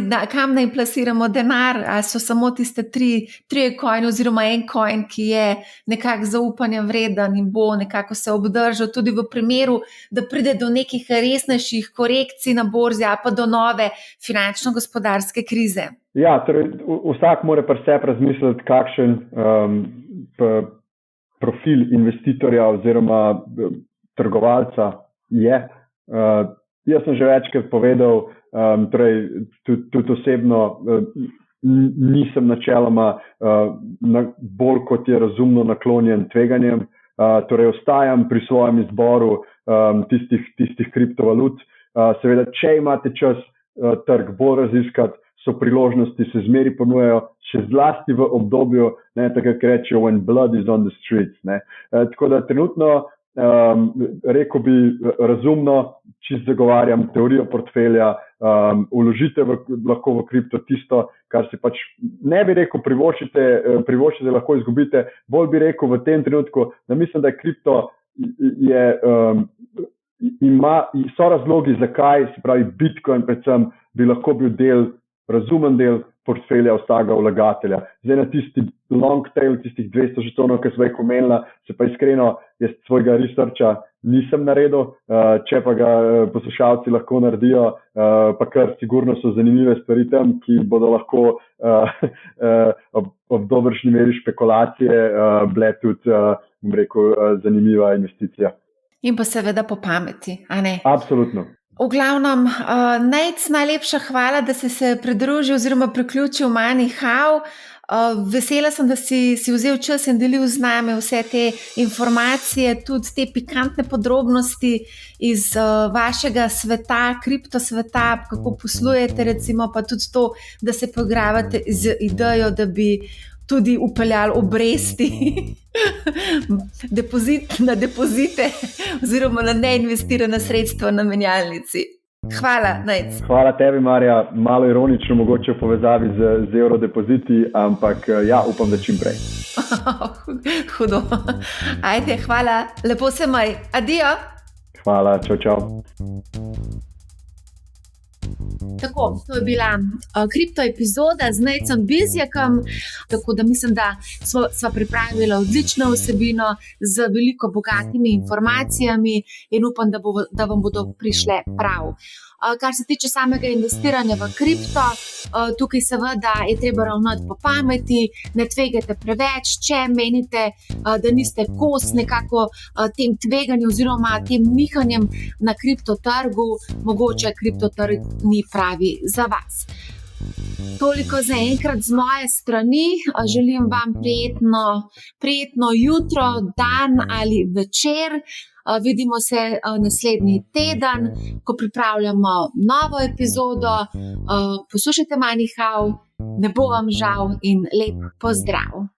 naj plasiramo denar? Ali so samo tiste tri coin oziroma en coin, ki je nekako zaupanja vreden in bo nekako se obdržal tudi v primeru, da pride do nekih resnejših korekcij na borzi ali pa do nove finančno-gospodarske krize? Ja, torej vsak mora pri sebi razmisliti, kakšen profil investitorja oziroma trgovalca je. Jaz sem že večkrat povedal, torej tudi osebno nisem načeloma bolj kot je razumno naklonjen tveganjem, torej ostajam pri svojem izboru tistih kriptovalut. Seveda, če imate čas trg bolj raziskati, so priložnosti se zmeri ponujajo, še zlasti v obdobju, tako kot rečejo, when blood is on the streets. Tako da trenutno rekel bi razumno, čisto zagovarjam teorijo portfelja, vložite lahko v kripto tisto, kar si pač ne bi rekel privoščite, lahko izgubite, bolj bi rekel v tem trenutku, da mislim, da kripto so razlogi, zakaj, se pravi Bitcoin predvsem, bi lahko bil razumen del portfelja vsakega vlagatelja. Zdaj na tisti long tail, tistih 200 žetonov, ki smo jih omenila, se pa iskreno, jaz svojega researcha nisem naredil, če pa ga poslušalci lahko naredijo, pa kar sigurno so zanimive stvari tam, ki bodo lahko ob dobršni meri špekulacije bile tudi, zanimiva investicija. In pa seveda po pameti, a ne? Absolutno. V glavnem, Nejc, najlepša hvala, da si se pridružil oziroma priključil MoneyHow. Vesela sem, da si vzel čas in delil z nami vse te informacije, tudi te pikantne podrobnosti iz vašega sveta, kriptosveta, kako poslujete, recimo pa tudi to, da se poigravate z idejo, da bi tudi upeljali obresti na depozite oziroma na neinvestirana sredstva na menjalnici. Hvala, Nejc. Hvala tebi, Marja. Malo ironično mogoče v povezavi z eurodepoziti, ampak ja, upam, da čim prej. Hudo. Ajde, hvala. Lepo se maj. Adijo. Hvala, čau. Tako, to je bila kripto epizoda z Nejcem Bizjakom, tako da mislim, da sva pripravila odlično vsebino z veliko bogatimi informacijami in upam, da vam bodo prišle prav. Kar se tiče samega investiranja v kripto, tukaj seveda je treba ravnati po pameti, ne tvegajte preveč, če menite, da niste kos nekako tem tveganjem oziroma tem nihanjem na kriptotrgu, mogoče kriptotrg ni pravi za vas. Toliko za enkrat z moje strani, želim vam prijetno jutro, dan ali večer. Vidimo se naslednji teden, ko pripravljamo novo epizodo. Poslušajte MoneyHow, ne bo vam žal in lep pozdrav.